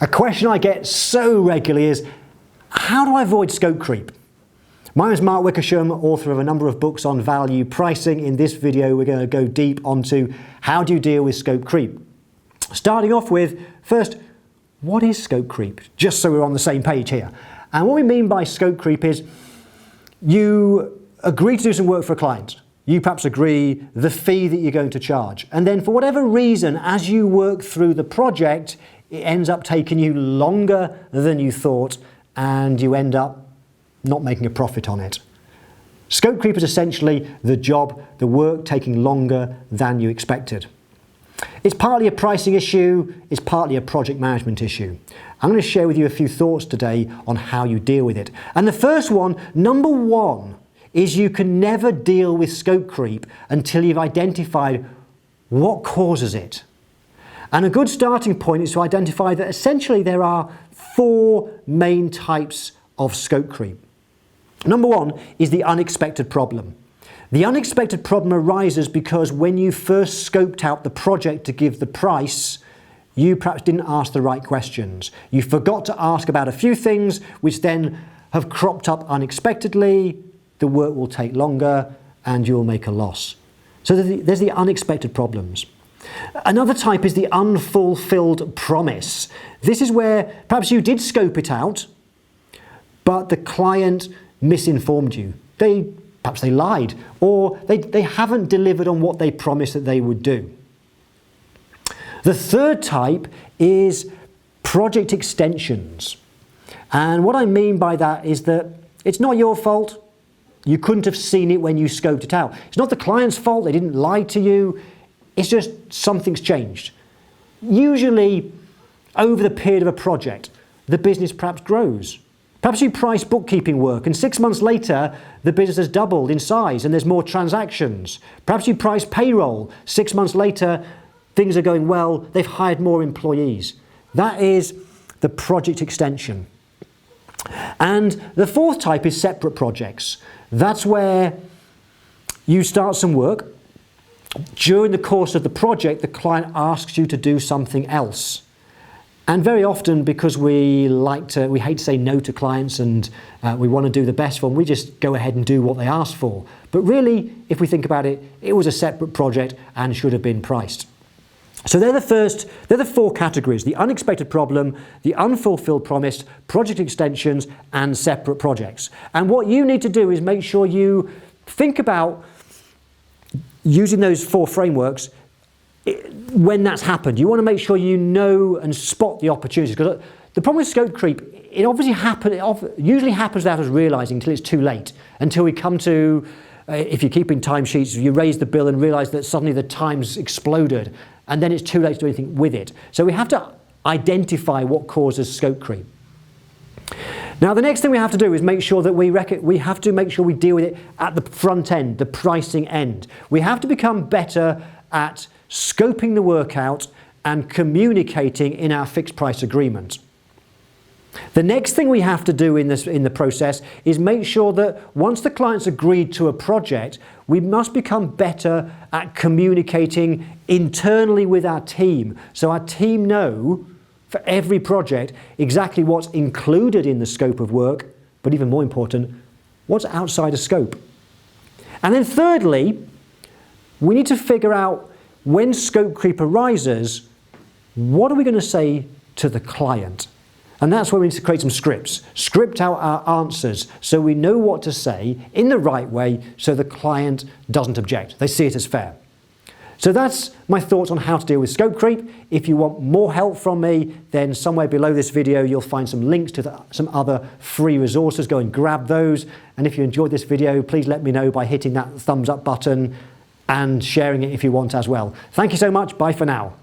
A question I get so regularly is, how do I avoid scope creep? My name is Mark Wickersham, author of a number of books on value pricing. In this video, we're going to go deep onto how do you deal with scope creep. Starting off with, first, what is scope creep? Just so we're on the same page here. And what we mean by scope creep is you agree to do some work for a client. You perhaps agree the fee that you're going to charge. And then for whatever reason, as you work through the project, it ends up taking you longer than you thought and you end up not making a profit on it. Scope creep is essentially the job, the work taking longer than you expected. It's partly a pricing issue, it's partly a project management issue. I'm going to share with you a few thoughts today on how you deal with it. And the first one, number one, is you can never deal with scope creep until you've identified what causes it. And a good starting point is to identify that essentially there are four main types of scope creep. Number one is the unexpected problem. The unexpected problem arises because when you first scoped out the project to give the price, you perhaps didn't ask the right questions. You forgot to ask about a few things which then have cropped up unexpectedly, the work will take longer and you'll make a loss. So there's the unexpected problems. Another type is the unfulfilled promise. This is where perhaps you did scope it out, but the client misinformed you. Perhaps they lied, or they haven't delivered on what they promised that they would do. The third type is project extensions. And what I mean by that is that it's not your fault. You couldn't have seen it when you scoped it out. It's not the client's fault. They didn't lie to you. It's just something's changed. Usually, over the period of a project, the business perhaps grows. Perhaps you price bookkeeping work and 6 months later, the business has doubled in size and there's more transactions. Perhaps you price payroll. 6 months later, things are going well. They've hired more employees. That is the project extension. And the fourth type is separate projects. That's where you start some work. During the course of the project, the client asks you to do something else. And very often, because we hate to say no to clients and we want to do the best for them, we just go ahead and do what they ask for. But really, if we think about it, it was a separate project and should have been priced. So they're the four categories: the unexpected problem, the unfulfilled promise, project extensions, and separate projects. And what you need to do is make sure you think about using those four frameworks when that's happened. You want to make sure you know and spot the opportunities, because the problem with scope creep, it usually happens without us realizing until it's too late, until we come to, if you're keeping timesheets, you raise the bill and realize that suddenly the time's exploded, and then it's too late to do anything with it. So we have to identify what causes scope creep. Now, the next thing we have to do is make sure that we have to make sure we deal with it at the front end, the pricing end. We have to become better at scoping the work out and communicating in our fixed price agreement. The next thing we have to do in the process is make sure that once the client's agreed to a project, we must become better at communicating internally with our team, so our team know for every project exactly what's included in the scope of work, but even more important, what's outside of scope. And then thirdly, we need to figure out when scope creep arises, what are we going to say to the client? And that's where we need to create some scripts. Script out our answers so we know what to say in the right way so the client doesn't object. They see it as fair. So that's my thoughts on how to deal with scope creep. If you want more help from me, then somewhere below this video you'll find some links to some other free resources. Go and grab those. And if you enjoyed this video, please let me know by hitting that thumbs up button and sharing it if you want as well. Thank you so much. Bye for now.